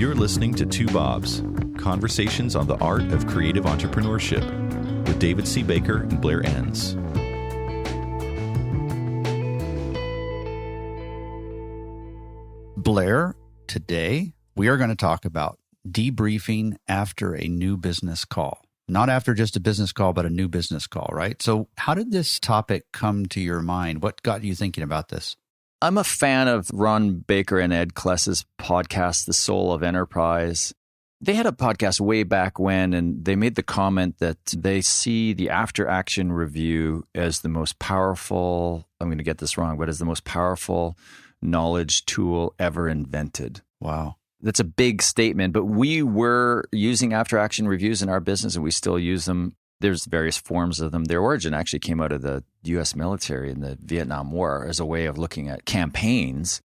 You're listening to Two Bobs, conversations on the art of creative entrepreneurship with David C. Baker and Blair Enns. Blair, today we are going to talk about debriefing after a new business call. Not after just a business call, but a new business call, right? So how did this topic come to your mind? What got you thinking about this? I'm a fan of Ron Baker and Ed Kless's podcast, The Soul of Enterprise. They had a podcast way back when, and they made the comment that they see the after-action review as the most powerful, I'm going to get this wrong, but as the most powerful knowledge tool ever invented. Wow. That's a big statement, but we were using after-action reviews in our business, and we still use them. There's various forms of them. Their origin actually came out of the U.S. military in the Vietnam War as a way of looking at campaigns.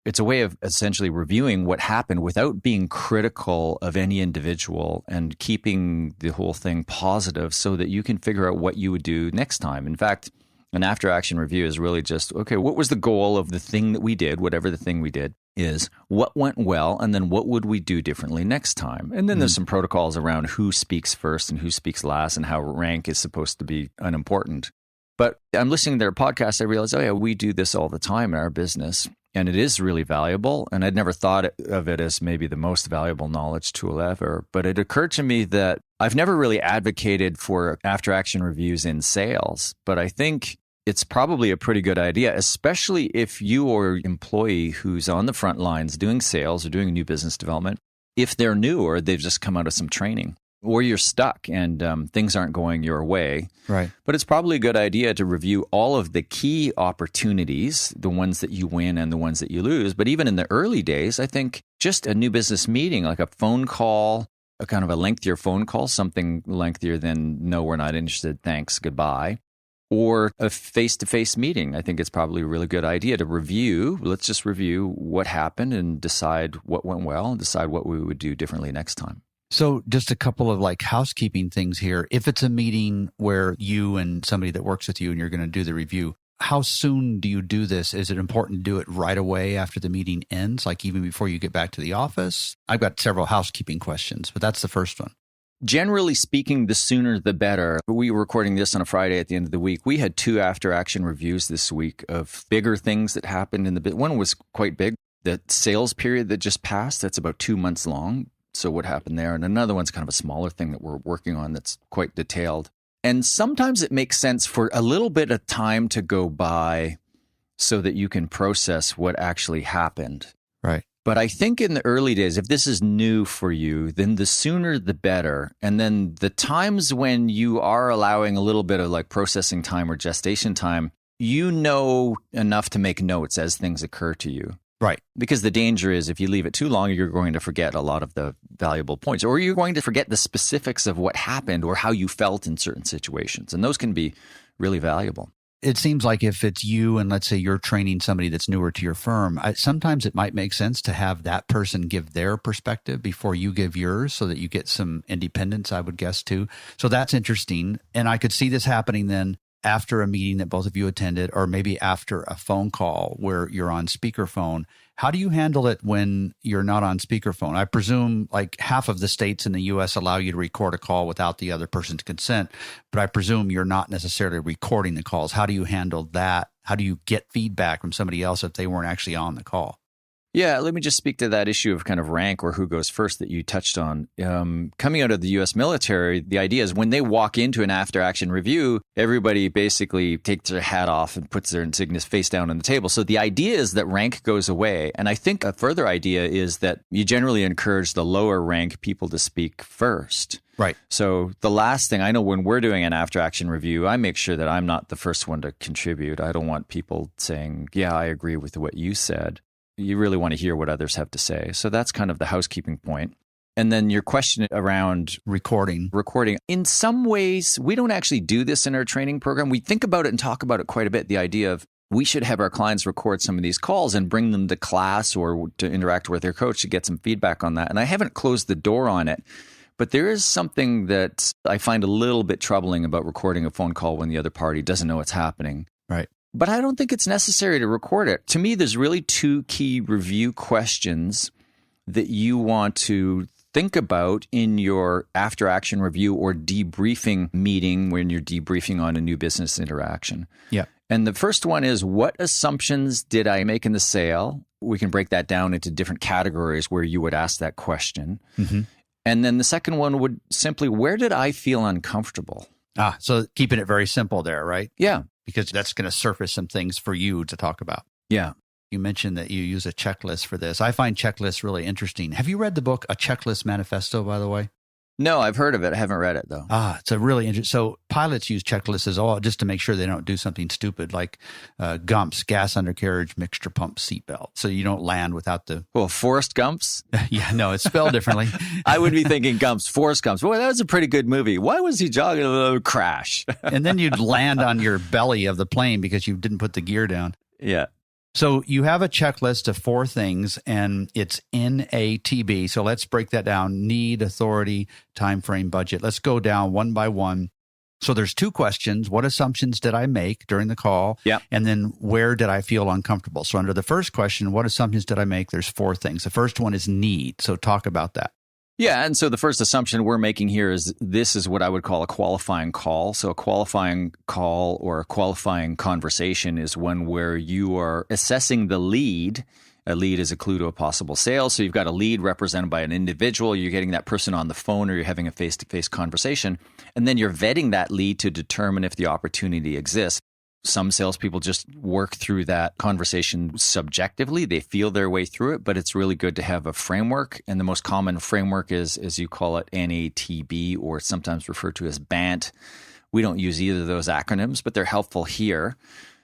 It's a way of essentially reviewing what happened without being critical of any individual and keeping the whole thing positive so that you can figure out what you would do next time. In fact, an after-action review is really just, okay, what was the goal of the thing that we did, whatever the thing we did is, what went well, and then what would we do differently next time? And then there's some protocols around who speaks first and who speaks last and how rank is supposed to be unimportant. But I'm listening to their podcast, I realized, oh yeah, we do this all the time in our business, and it is really valuable. And I'd never thought of it as maybe the most valuable knowledge tool ever. But it occurred to me that I've never really advocated for after-action reviews in sales, but I think it's probably a pretty good idea, especially if you or employee who's on the front lines doing sales or doing new business development, if they're new or they've just come out of some training, or you're stuck and things aren't going your way. Right. But it's probably a good idea to review all of the key opportunities, the ones that you win and the ones that you lose. But even in the early days, I think just a new business meeting, like a phone call, a kind of a lengthier phone call, something lengthier than, no, we're not interested, thanks, goodbye. Or a face-to-face meeting. I think it's probably a really good idea to review. Let's just review what happened and decide what went well and decide what we would do differently next time. So just a couple of housekeeping things here. If it's a meeting where you and somebody that works with you and you're going to do the review, how soon do you do this? Is it important to do it right away after the meeting ends, like even before you get back to the office? I've got several housekeeping questions, but that's the first one. Generally speaking, the sooner the better. We were recording this on a Friday at the end of the week. We had 2 after-action reviews this week of bigger things that happened in the business. One was quite big. The sales period that just passed, that's about 2 months long. So what happened there? And another one's kind of a smaller thing that we're working on that's quite detailed. And sometimes it makes sense for a little bit of time to go by so that you can process what actually happened. Right. But I think in the early days, if this is new for you, then the sooner the better. And then the times when you are allowing a little bit of processing time or gestation time, you know enough to make notes as things occur to you. Right. Because the danger is if you leave it too long, you're going to forget a lot of the valuable points, or you're going to forget the specifics of what happened or how you felt in certain situations. And those can be really valuable. It seems like if it's you and let's say you're training somebody that's newer to your firm, sometimes it might make sense to have that person give their perspective before you give yours so that you get some independence, I would guess, too. So that's interesting. And I could see this happening then after a meeting that both of you attended, or maybe after a phone call where you're on speakerphone. How do you handle it when you're not on speakerphone? I presume half of the states in the U.S. allow you to record a call without the other person's consent, but I presume you're not necessarily recording the calls. How do you handle that? How do you get feedback from somebody else if they weren't actually on the call? Yeah, let me just speak to that issue of kind of rank or who goes first that you touched on. Coming out of the U.S. military, the idea is when they walk into an after-action review, everybody basically takes their hat off and puts their insignias face down on the table. So the idea is that rank goes away. And I think a further idea is that you generally encourage the lower rank people to speak first. Right. So the last thing I know when we're doing an after-action review, I make sure that I'm not the first one to contribute. I don't want people saying, yeah, I agree with what you said. You really want to hear what others have to say. So that's kind of the housekeeping point. And then your question around recording. In some ways, we don't actually do this in our training program. We think about it and talk about it quite a bit. The idea of we should have our clients record some of these calls and bring them to class or to interact with their coach to get some feedback on that. And I haven't closed the door on it. But there is something that I find a little bit troubling about recording a phone call when the other party doesn't know what's happening. Right. But I don't think it's necessary to record it. To me, there's really 2 key review questions that you want to think about in your after action review or debriefing meeting when you're debriefing on a new business interaction. Yeah. And the first one is, what assumptions did I make in the sale? We can break that down into different categories where you would ask that question. Mm-hmm. And then the second one would simply, where did I feel uncomfortable? So keeping it very simple there, right? Yeah. Because that's going to surface some things for you to talk about. Yeah. You mentioned that you use a checklist for this. I find checklists really interesting. Have you read the book, A Checklist Manifesto, by the way? No, I've heard of it. I haven't read it, though. It's a really interesting. So pilots use checklists as all just to make sure they don't do something stupid like GUMPS, gas undercarriage, mixture pump, seatbelt. So you don't land without the... Well, Forrest Gump's? Yeah, no, it's spelled differently. I would be thinking Gump's, Forrest Gump's. Boy, that was a pretty good movie. Why was he jogging? Crash. And then you'd land on your belly of the plane because you didn't put the gear down. Yeah. So you have a checklist of 4 things, and it's NATB. So let's break that down: need, authority, time frame, budget. Let's go down one by one. So there's 2 questions. What assumptions did I make during the call? Yeah. And then where did I feel uncomfortable? So under the first question, what assumptions did I make? There's 4 things. The first one is need. So talk about that. Yeah, and so the first assumption we're making here is this is what I would call a qualifying call. So a qualifying call or a qualifying conversation is one where you are assessing the lead. A lead is a clue to a possible sale. So you've got a lead represented by an individual. You're getting that person on the phone or you're having a face-to-face conversation. And then you're vetting that lead to determine if the opportunity exists. Some salespeople just work through that conversation subjectively. They feel their way through it, but it's really good to have a framework. And the most common framework is, as you call it, NATB, or sometimes referred to as BANT. We don't use either of those acronyms, but they're helpful here.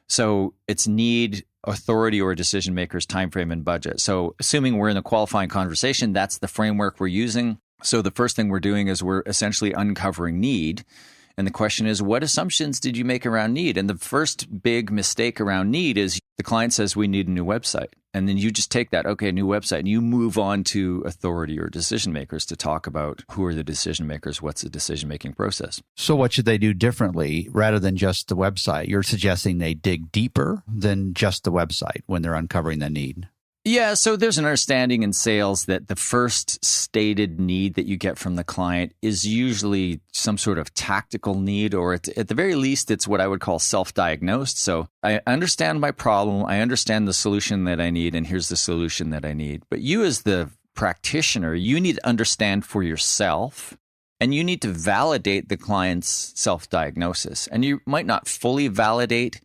So it's need, authority, or decision makers, time frame, and budget. So assuming we're in a qualifying conversation, that's the framework we're using. So the first thing we're doing is we're essentially uncovering need. And the question is, what assumptions did you make around need? And the first big mistake around need is the client says, we need a new website. And then you just take that, okay, new website, and you move on to authority or decision makers to talk about who are the decision makers, what's the decision-making process. So what should they do differently rather than just the website? You're suggesting they dig deeper than just the website when they're uncovering the need. Yeah, so there's an understanding in sales that the first stated need that you get from the client is usually some sort of tactical need, or at the very least, it's what I would call self-diagnosed. So I understand my problem, I understand the solution that I need, and here's the solution that I need. But you as the practitioner, you need to understand for yourself, and you need to validate the client's self-diagnosis. And you might not fully validate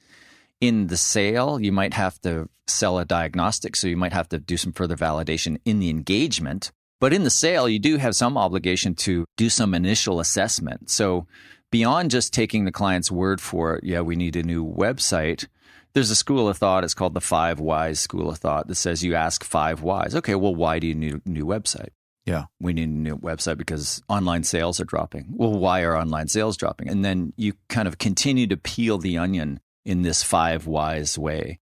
in the sale. You might have to sell a diagnostic, so you might have to do some further validation in the engagement. But in the sale, you do have some obligation to do some initial assessment. So beyond just taking the client's word for it, yeah, we need a new website, there's a school of thought, it's called the 5 Whys school of thought, that says you ask 5 whys. Okay, well, why do you need a new website? Yeah. We need a new website because online sales are dropping. Well, why are online sales dropping? And then you kind of continue to peel the onion in this 5 whys way.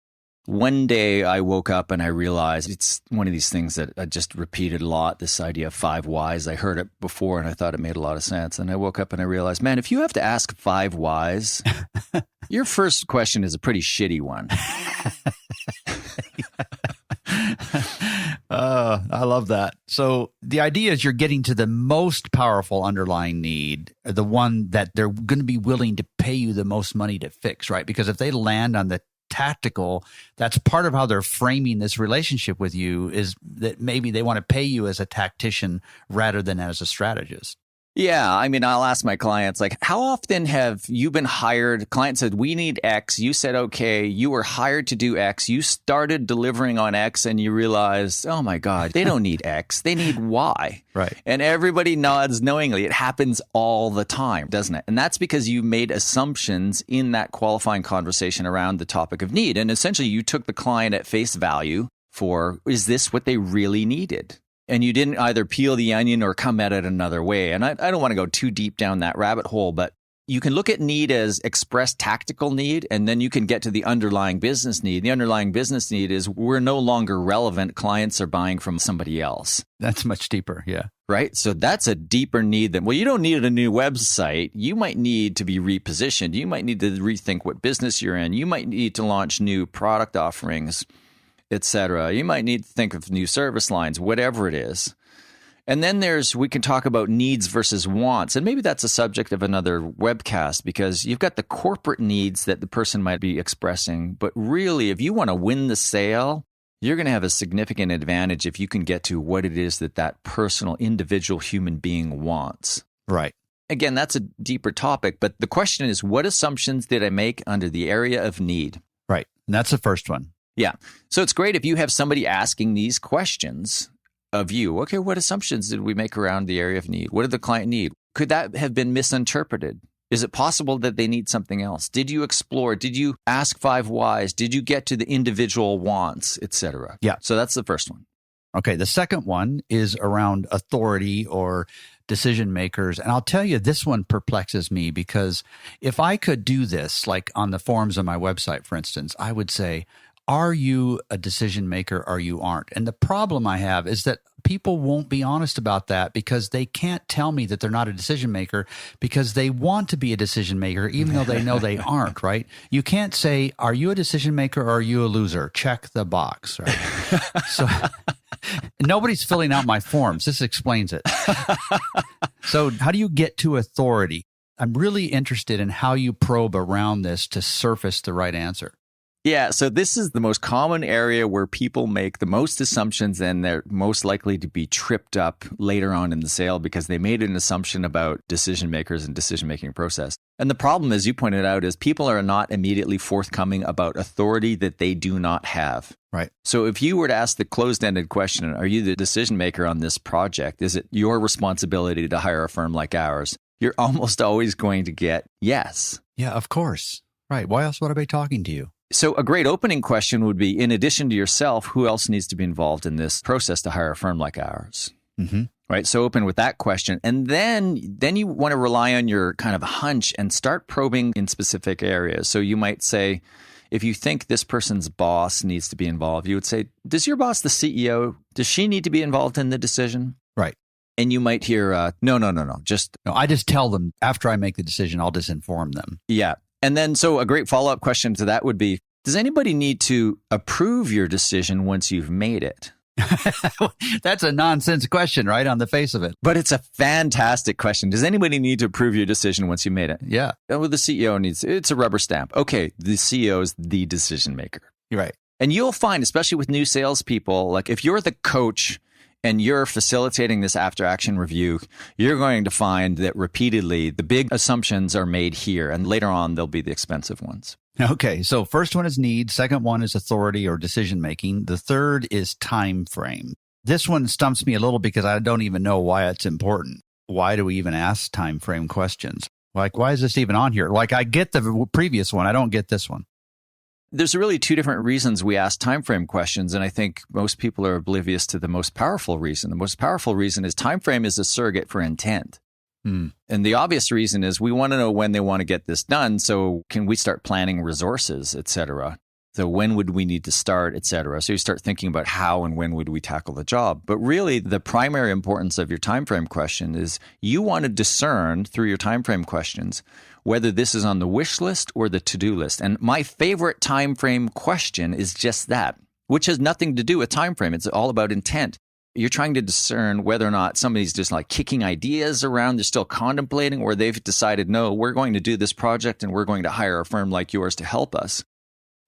One day I woke up and I realized it's one of these things that I just repeated a lot, this idea of 5 whys. I heard it before and I thought it made a lot of sense. And I woke up and I realized, man, if you have to ask 5 whys, your first question is a pretty shitty one. I love that. So the idea is you're getting to the most powerful underlying need, the one that they're going to be willing to pay you the most money to fix, right? Because if they land on the tactical, that's part of how they're framing this relationship with you, is that maybe they want to pay you as a tactician rather than as a strategist. Yeah. I mean, I'll ask my clients, like, how often have you been hired? Client said, we need X. You said, okay, you were hired to do X. You started delivering on X and you realized, oh my God, they don't need X. They need Y. Right. And everybody nods knowingly. It happens all the time, doesn't it? And that's because you made assumptions in that qualifying conversation around the topic of need. And essentially you took the client at face value for, is this what they really needed? And you didn't either peel the onion or come at it another way. And I don't want to go too deep down that rabbit hole, but you can look at need as expressed tactical need, and then you can get to the underlying business need. The underlying business need is we're no longer relevant. Clients are buying from somebody else. That's much deeper. Yeah. Right. So that's a deeper need than, well, you don't need a new website. You might need to be repositioned. You might need to rethink what business you're in. You might need to launch new product offerings. etc. You might need to think of new service lines, whatever it is. And then we can talk about needs versus wants. And maybe that's a subject of another webcast, because you've got the corporate needs that the person might be expressing. But really, if you want to win the sale, you're going to have a significant advantage if you can get to what it is that personal, individual human being wants. Right. Again, that's a deeper topic. But the question is, what assumptions did I make under the area of need? Right. And that's the first one. Yeah. So it's great if you have somebody asking these questions of you. Okay, what assumptions did we make around the area of need? What did the client need? Could that have been misinterpreted? Is it possible that they need something else? Did you explore? Did you ask 5 whys? Did you get to the individual wants, etc.? Yeah. So that's the first one. Okay. The second one is around authority or decision makers. And I'll tell you, this one perplexes me, because if I could do this, like on the forums on my website, for instance, I would say, are you a decision maker or you aren't? And the problem I have is that people won't be honest about that, because they can't tell me that they're not a decision maker, because they want to be a decision maker, even though they know they aren't, right? You can't say, are you a decision maker or are you a loser? Check the box, right? So nobody's filling out my forms. This explains it. So how do you get to authority? I'm really interested in how you probe around this to surface the right answer. Yeah, so this is the most common area where people make the most assumptions, and they're most likely to be tripped up later on in the sale because they made an assumption about decision makers and decision-making process. And the problem, as you pointed out, is people are not immediately forthcoming about authority that they do not have. Right. So if you were to ask the closed-ended question, are you the decision maker on this project? Is it your responsibility to hire a firm like ours? You're almost always going to get yes. Yeah, of course. Right. Why else would I be talking to you? So a great opening question would be, in addition to yourself, who else needs to be involved in this process to hire a firm like ours? Mm-hmm. Right. So open with that question. And then you want to rely on your kind of hunch and start probing in specific areas. So you might say, if you think this person's boss needs to be involved, you would say, does your boss, the CEO, does she need to be involved in the decision? Right. And you might hear, no. No, I just tell them after I make the decision, I'll just inform them. Yeah. And then, so a great follow-up question to that would be, does anybody need to approve your decision once you've made it? That's a nonsense question, right, on the face of it. But it's a fantastic question. Does anybody need to approve your decision once you made it? Yeah. Well, the CEO it's a rubber stamp. Okay, the CEO is the decision maker. You're right. And you'll find, especially with new salespeople, like if you're the coach and you're facilitating this after-action review, you're going to find that repeatedly the big assumptions are made here, and later on they'll be the expensive ones. Okay, so first one is need, second one is authority or decision-making, the third is time frame. This one stumps me a little because I don't even know why it's important. Why do we even ask time frame questions? Like, why is this even on here? Like, I get the previous one, I don't get this one. There's really 2 different reasons we ask time frame questions, and I think most people are oblivious to the most powerful reason. The most powerful reason is time frame is a surrogate for intent. And the obvious reason is we want to know when they want to get this done, so can we start planning resources, et cetera. So when would we need to start, et cetera. So you start thinking about how and when would we tackle the job. But really, the primary importance of your time frame question is you want to discern through your time frame questions whether this is on the wish list or the to-do list. And my favorite time frame question is just that, which has nothing to do with time frame. It's all about intent. You're trying to discern whether or not somebody's just like kicking ideas around, they're still contemplating, or they've decided, no, we're going to do this project and we're going to hire a firm like yours to help us.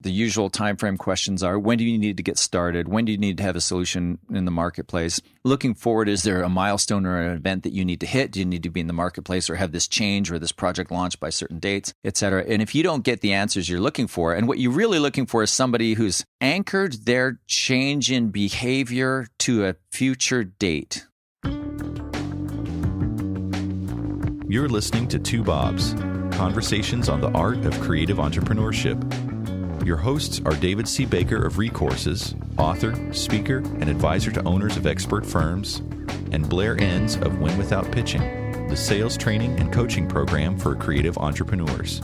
The usual time frame questions are, when do you need to get started? When do you need to have a solution in the marketplace? Looking forward, is there a milestone or an event that you need to hit? Do you need to be in the marketplace or have this change or this project launched by certain dates, et cetera? And if you don't get the answers you're looking for, and what you're really looking for is somebody who's anchored their change in behavior to a future date. You're listening to Two Bobs, conversations on the art of creative entrepreneurship. Your hosts are David C. Baker of Recourses, author, speaker, and advisor to owners of expert firms, and Blair Enns of Win Without Pitching, the sales training and coaching program for creative entrepreneurs.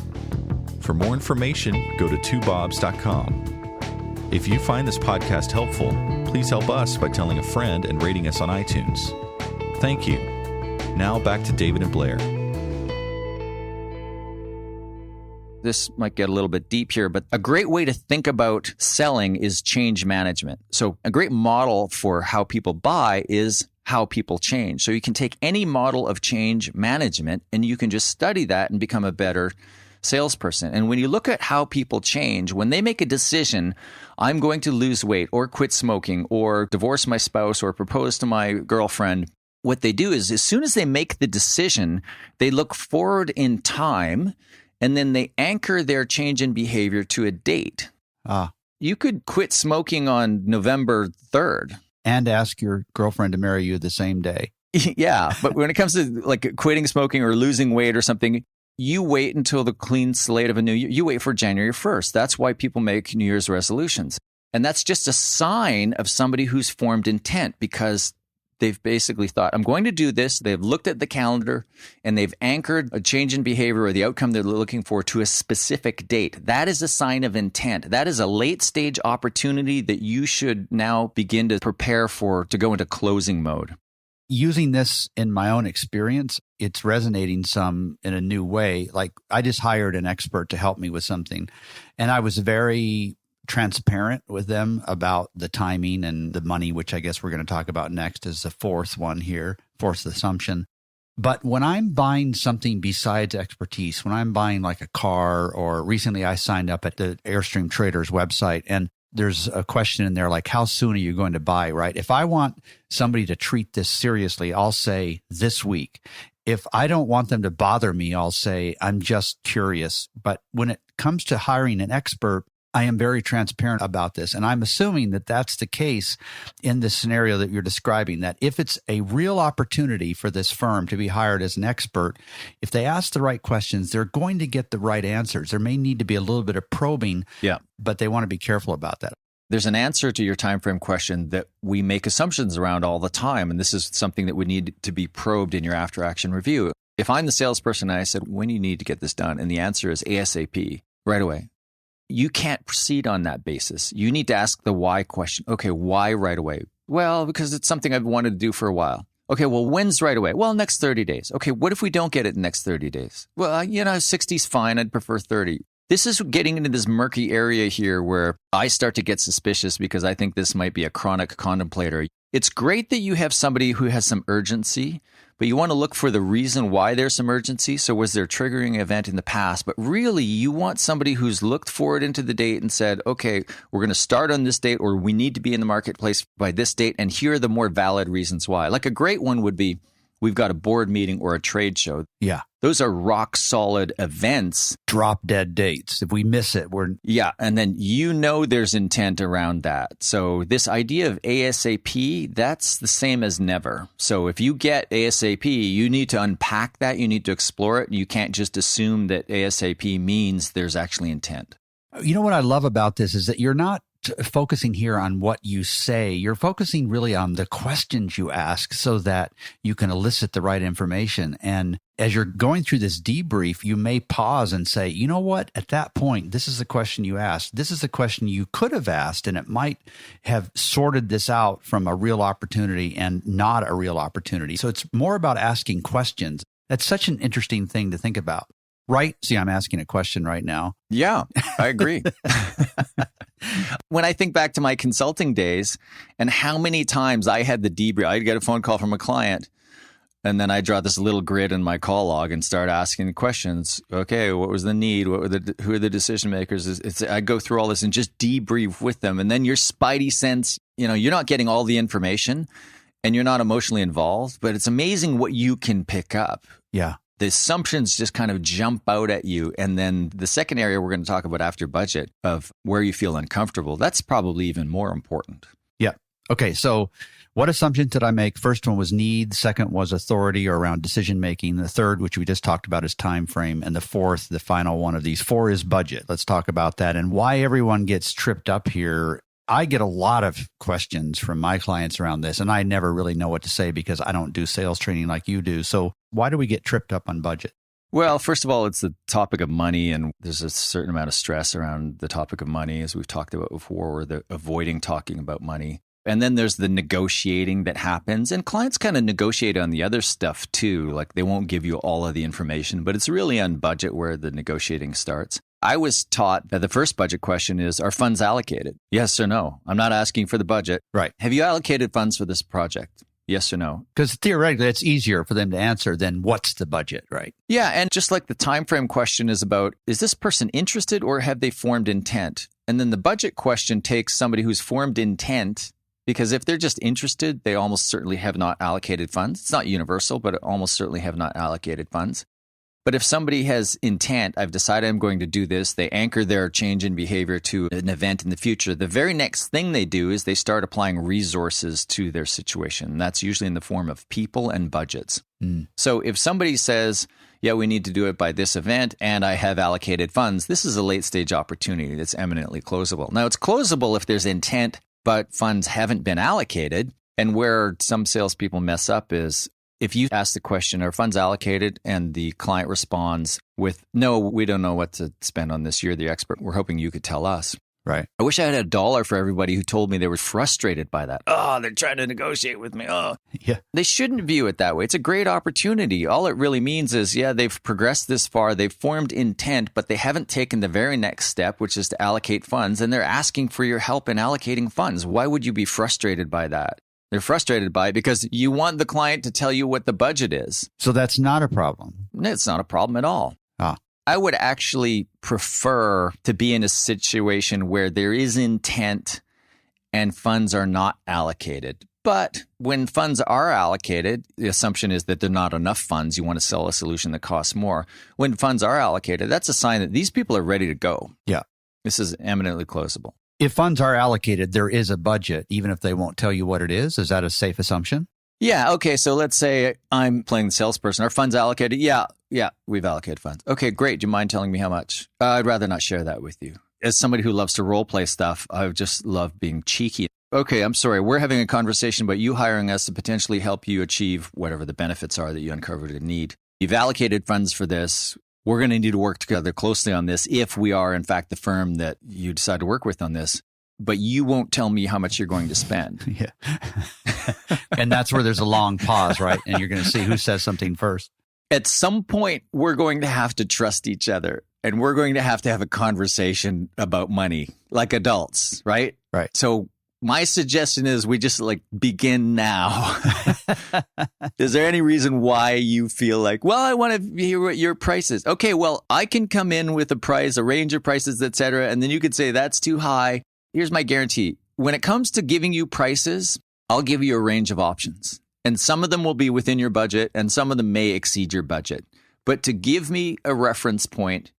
For more information, go to twobobs.com. If you find this podcast helpful, please help us by telling a friend and rating us on iTunes. Thank you. Now back to David and Blair. This might get a little bit deep here, but a great way to think about selling is change management. So a great model for how people buy is how people change. So you can take any model of change management and you can just study that and become a better salesperson. And when you look at how people change, when they make a decision, I'm going to lose weight or quit smoking or divorce my spouse or propose to my girlfriend, what they do is as soon as they make the decision, they look forward in time and then they anchor their change in behavior to a date. You could quit smoking on November 3rd. And ask your girlfriend to marry you the same day. Yeah. But when it comes to like quitting smoking or losing weight or something, you wait until the clean slate of a new year. You wait for January 1st. That's why people make New Year's resolutions. And that's just a sign of somebody who's formed intent because they've basically thought, I'm going to do this. They've looked at the calendar and they've anchored a change in behavior or the outcome they're looking for to a specific date. That is a sign of intent. That is a late stage opportunity that you should now begin to prepare for to go into closing mode. Using this in my own experience, it's resonating some in a new way. Like I just hired an expert to help me with something, and I was very transparent with them about the timing and the money, which I guess we're going to talk about next as the fourth one here, fourth assumption. But when I'm buying something besides expertise, when I'm buying like a car, or recently I signed up at the Airstream Traders website, and there's a question in there like, how soon are you going to buy, right? If I want somebody to treat this seriously, I'll say this week. If I don't want them to bother me, I'll say I'm just curious. But when it comes to hiring an expert, I am very transparent about this. And I'm assuming that that's the case in the scenario that you're describing, that if it's a real opportunity for this firm to be hired as an expert, if they ask the right questions, they're going to get the right answers. There may need to be a little bit of probing, but they want to be careful about that. There's an answer to your time frame question that we make assumptions around all the time. And this is something that would need to be probed in your after action review. If I'm the salesperson and I said, when do you need to get this done? And the answer is ASAP, right away. You can't proceed on that basis. You need to ask the why question. Okay, why right away? Well, because it's something I've wanted to do for a while. Okay, well, when's right away? Well, next 30 days. Okay, what if we don't get it in the next 30 days? Well, 60's fine. I'd prefer 30. This is getting into this murky area here where I start to get suspicious because I think this might be a chronic contemplator. It's great that you have somebody who has some urgency, but you want to look for the reason why there's some urgency. So was there a triggering event in the past? But really, you want somebody who's looked forward into the date and said, okay, we're going to start on this date, or we need to be in the marketplace by this date. And here are the more valid reasons why. Like a great one would be, we've got a board meeting or a trade show. Yeah. Those are rock solid events. Drop dead dates. If we miss it, we're... Yeah. And then there's intent around that. So this idea of ASAP, that's the same as never. So if you get ASAP, you need to unpack that. You need to explore it. You can't just assume that ASAP means there's actually intent. You know what I love about this is that you're not focusing here on what you say. You're focusing really on the questions you ask so that you can elicit the right information. And as you're going through this debrief, you may pause and say, you know what, at that point, this is the question you asked. This is the question you could have asked, and it might have sorted this out from a real opportunity and not a real opportunity. So it's more about asking questions. That's such an interesting thing to think about. Right? See, I'm asking a question right now. Yeah, I agree. When I think back to my consulting days and how many times I had the debrief, I'd get a phone call from a client and then I draw this little grid in my call log and start asking questions. Okay, what was the need? Who are the decision makers? I go through all this and just debrief with them. And then your spidey sense, you're not getting all the information and you're not emotionally involved, but it's amazing what you can pick up. Yeah. The assumptions just kind of jump out at you. And then the second area we're going to talk about after budget of where you feel uncomfortable, that's probably even more important. Yeah. Okay. So what assumption did I make? First one was need. Second was authority or around decision making. The third, which we just talked about, is time frame. And the fourth, the final one of these four, is budget. Let's talk about that and why everyone gets tripped up here. I get a lot of questions from my clients around this, and I never really know what to say because I don't do sales training like you do. So why do we get tripped up on budget? Well, first of all, it's the topic of money, and there's a certain amount of stress around the topic of money, as we've talked about before, or avoiding talking about money. And then there's the negotiating that happens, and clients kind of negotiate on the other stuff too. Like they won't give you all of the information, but it's really on budget where the negotiating starts. I was taught that the first budget question is, are funds allocated? Yes or no? I'm not asking for the budget. Right. Have you allocated funds for this project? Yes or no? Because theoretically, it's easier for them to answer than what's the budget, right? Yeah. And just like the time frame question is about, is this person interested or have they formed intent? And then the budget question takes somebody who's formed intent, because if they're just interested, they almost certainly have not allocated funds. It's not universal, but almost certainly have not allocated funds. But if somebody has intent, I've decided I'm going to do this, they anchor their change in behavior to an event in the future. The very next thing they do is they start applying resources to their situation. That's usually in the form of people and budgets. So if somebody says, yeah, we need to do it by this event and I have allocated funds, this is a late stage opportunity that's eminently closable. Now, it's closable if there's intent, but funds haven't been allocated. And where some salespeople mess up is, if you ask the question, are funds allocated? And the client responds with, no, we don't know what to spend on this. You're the expert. We're hoping you could tell us. Right. I wish I had $1 for everybody who told me they were frustrated by that. Oh, they're trying to negotiate with me. Oh, yeah. They shouldn't view it that way. It's a great opportunity. All it really means is, yeah, they've progressed this far. They've formed intent, but they haven't taken the very next step, which is to allocate funds. And they're asking for your help in allocating funds. Why would you be frustrated by that? They're frustrated by it because you want the client to tell you what the budget is. So that's not a problem. It's not a problem at all. Ah. I would actually prefer to be in a situation where there is intent and funds are not allocated. But when funds are allocated, the assumption is that there are not enough funds. You want to sell a solution that costs more. When funds are allocated, that's a sign that these people are ready to go. Yeah. This is eminently closable. If funds are allocated, there is a budget, even if they won't tell you what it is. Is that a safe assumption? Yeah. Okay. So let's say I'm playing the salesperson. Are funds allocated? Yeah. We've allocated funds. Okay, great. Do you mind telling me how much? I'd rather not share that with you. As somebody who loves to role play stuff, I just love being cheeky. Okay, I'm sorry. We're having a conversation about you hiring us to potentially help you achieve whatever the benefits are that you uncovered a need. You've allocated funds for this. We're going to need to work together closely on this if we are, in fact, the firm that you decide to work with on this. But you won't tell me how much you're going to spend. Yeah. And that's where there's a long pause, right? And you're going to see who says something first. At some point, we're going to have to trust each other and we're going to have a conversation about money like adults, right? Right. So my suggestion is we just begin now. Is there any reason why you feel like, well, I want to hear what your price is? Okay, well, I can come in with a price, a range of prices, et cetera. And then you could say that's too high. Here's my guarantee. When it comes to giving you prices, I'll give you a range of options. And some of them will be within your budget and some of them may exceed your budget. But to give me a reference point,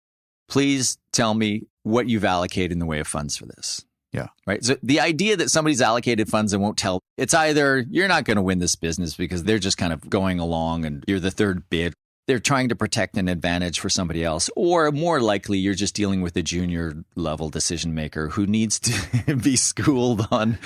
please tell me what you've allocated in the way of funds for this. Yeah. Right. So the idea that somebody's allocated funds and won't tell, it's either you're not going to win this business because they're just kind of going along and you're the third bid. They're trying to protect an advantage for somebody else. Or more likely, you're just dealing with a junior level decision maker who needs to be schooled on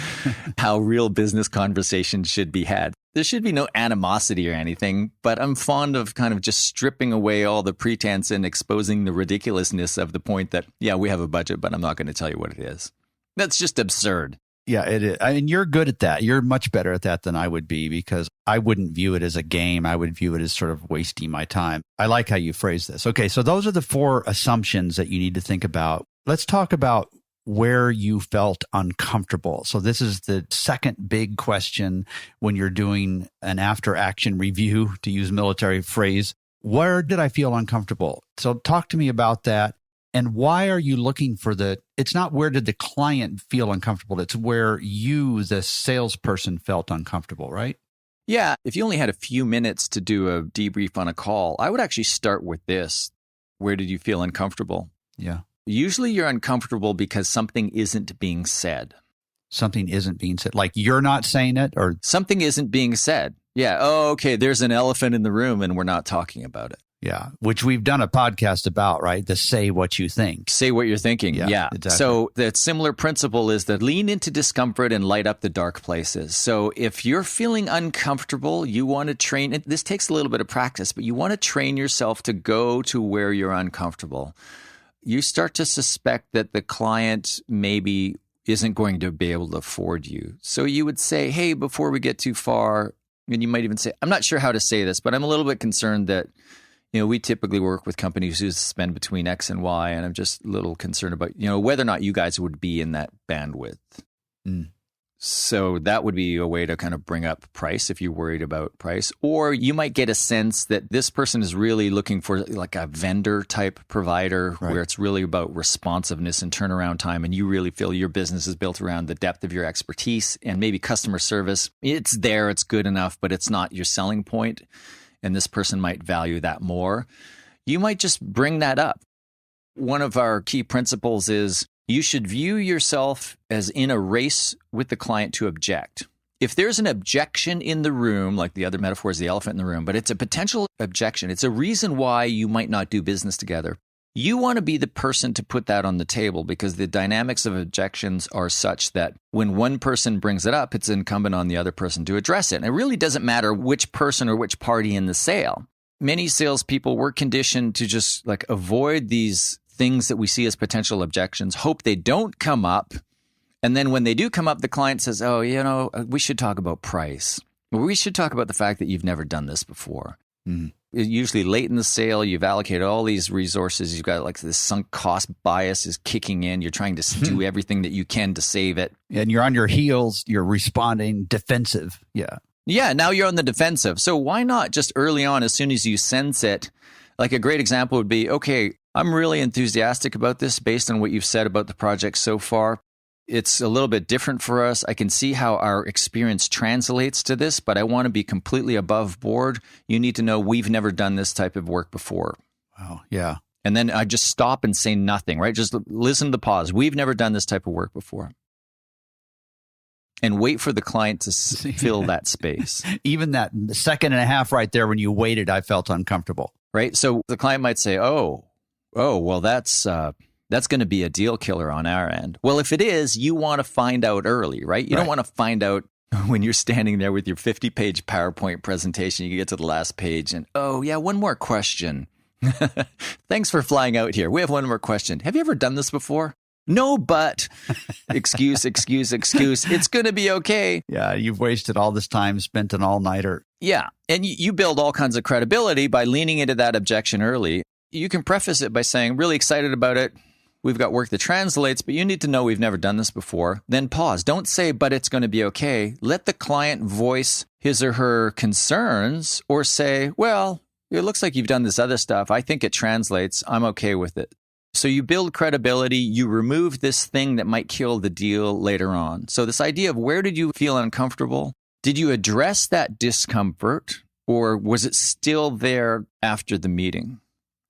how real business conversations should be had. There should be no animosity or anything, but I'm fond of kind of just stripping away all the pretense and exposing the ridiculousness of the point that, yeah, we have a budget, but I'm not going to tell you what it is. That's just absurd. Yeah, it is. I mean, you're good at that. You're much better at that than I would be because I wouldn't view it as a game. I would view it as sort of wasting my time. I like how you phrase this. Okay, so those are the 4 assumptions that you need to think about. Let's talk about where you felt uncomfortable. So this is the second big question when you're doing an after-action review, to use military phrase. Where did I feel uncomfortable? So talk to me about that. And why are you looking for it's not where did the client feel uncomfortable, it's where you, the salesperson, felt uncomfortable, right? Yeah. If you only had a few minutes to do a debrief on a call, I would actually start with this. Where did you feel uncomfortable? Yeah. Usually you're uncomfortable because something isn't being said. Something isn't being said. Like you're not saying it or something isn't being said. Yeah. Oh, okay. There's an elephant in the room and we're not talking about it. Yeah, which we've done a podcast about, right? The say what you think. Say what you're thinking. Yeah. Exactly. So the similar principle is that lean into discomfort and light up the dark places. So if you're feeling uncomfortable, you want to train. This takes a little bit of practice, but you want to train yourself to go to where you're uncomfortable. You start to suspect that the client maybe isn't going to be able to afford you. So you would say, hey, before we get too far, and you might even say, I'm not sure how to say this, but I'm a little bit concerned that we typically work with companies who spend between X and Y, and I'm just a little concerned about, whether or not you guys would be in that bandwidth. Mm. So that would be a way to kind of bring up price if you're worried about price. Or you might get a sense that this person is really looking for like a vendor type provider where it's really about responsiveness and turnaround time. And you really feel your business is built around the depth of your expertise and maybe customer service. It's there, it's good enough, but it's not your selling point. And this person might value that more. You might just bring that up. One of our key principles is you should view yourself as in a race with the client to object. If there's an objection in the room, like the other metaphor is the elephant in the room, but it's a potential objection, it's a reason why you might not do business together. You want to be the person to put that on the table because the dynamics of objections are such that when one person brings it up, it's incumbent on the other person to address it. And it really doesn't matter which person or which party in the sale. Many salespeople were conditioned to just like avoid these things that we see as potential objections, hope they don't come up. And then when they do come up, the client says, oh, we should talk about price. Or we should talk about the fact that you've never done this before. Mm-hmm. Usually late in the sale, you've allocated all these resources. You've got like this sunk cost bias is kicking in. You're trying to do everything that you can to save it. And you're on your heels. You're responding defensive. Yeah. Yeah. Now you're on the defensive. So why not just early on, as soon as you sense it, like a great example would be, okay, I'm really enthusiastic about this based on what you've said about the project so far. It's a little bit different for us. I can see how our experience translates to this, but I want to be completely above board. You need to know we've never done this type of work before. Wow. Yeah. And then I just stop and say nothing, right? Just listen to the pause. We've never done this type of work before. And wait for the client to fill that space. Even that second and a half right there when you waited, I felt uncomfortable. Right? So the client might say, oh, well, that's going to be a deal killer on our end. Well, if it is, you want to find out early, right? You don't want to find out when you're standing there with your 50-page PowerPoint presentation. You get to the last page and, oh, yeah, one more question. Thanks for flying out here. We have one more question. Have you ever done this before? No, but excuse. It's going to be okay. Yeah, you've wasted all this time, spent an all-nighter. Yeah, and you build all kinds of credibility by leaning into that objection early. You can preface it by saying, really excited about it. We've got work that translates, but you need to know we've never done this before. Then pause. Don't say, but it's going to be okay. Let the client voice his or her concerns or say, well, it looks like you've done this other stuff. I think it translates. I'm okay with it. So you build credibility. You remove this thing that might kill the deal later on. So this idea of where did you feel uncomfortable? Did you address that discomfort or was it still there after the meeting?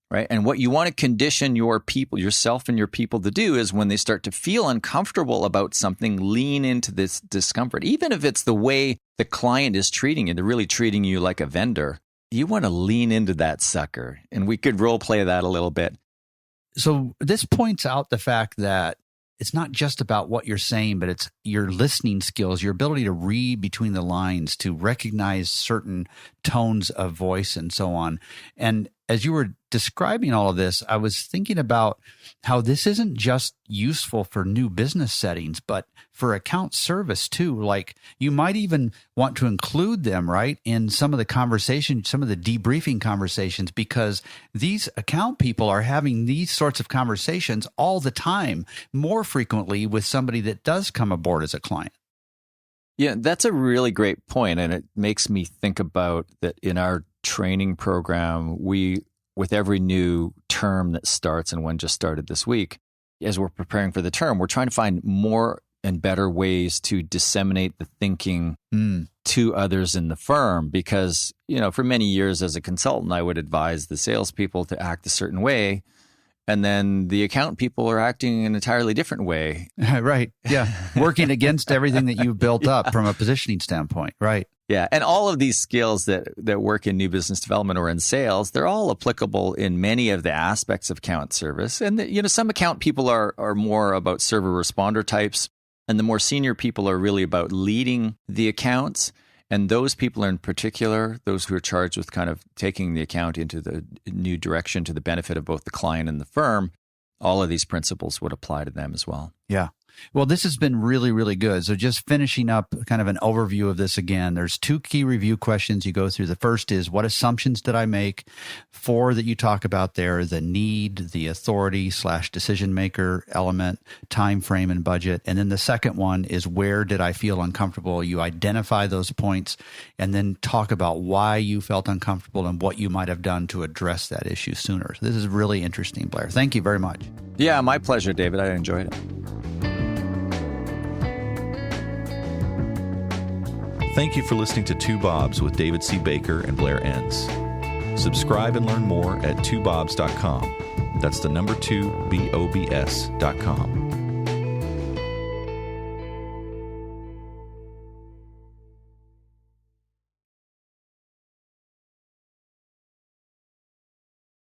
Right. And what you want to condition your people, yourself and your people to do is when they start to feel uncomfortable about something, lean into this discomfort. Even if it's the way the client is treating you, they're really treating you like a vendor. You want to lean into that sucker. And we could role play that a little bit. So this points out the fact that it's not just about what you're saying, but it's your listening skills, your ability to read between the lines, to recognize certain tones of voice and so on. And as you were describing all of this, I was thinking about how this isn't just useful for new business settings, but for account service too. Like you might even want to include them, right, in some of the conversations, some of the debriefing conversations, because these account people are having these sorts of conversations all the time, more frequently with somebody that does come aboard as a client. Yeah, that's a really great point. And it makes me think about that in our training program, with every new term that starts, and one just started this week, as we're preparing for the term, we're trying to find more and better ways to disseminate the thinking to others in the firm. Because, for many years as a consultant, I would advise the salespeople to act a certain way. And then the account people are acting in an entirely different way. Right. Yeah. Working against everything that you've built up from a positioning standpoint. Right. Yeah. And all of these skills that work in new business development or in sales, they're all applicable in many of the aspects of account service. And, some account people are more about server responder types. And the more senior people are really about leading the accounts. And those people in particular, those who are charged with kind of taking the account into the new direction to the benefit of both the client and the firm, all of these principles would apply to them as well. Yeah. Well, this has been really, really good. So just finishing up kind of an overview of this again, there's 2 key review questions you go through. The first is, what assumptions did I make? 4 that you talk about there, the need, the authority / decision maker element, time frame, and budget. And then the second one is, where did I feel uncomfortable? You identify those points and then talk about why you felt uncomfortable and what you might have done to address that issue sooner. So this is really interesting, Blair. Thank you very much. Yeah, my pleasure, David. I enjoyed it. Thank you for listening to Two Bobs with David C. Baker and Blair Enns. Subscribe and learn more at twobobs.com. That's the number 2, BOBS.com.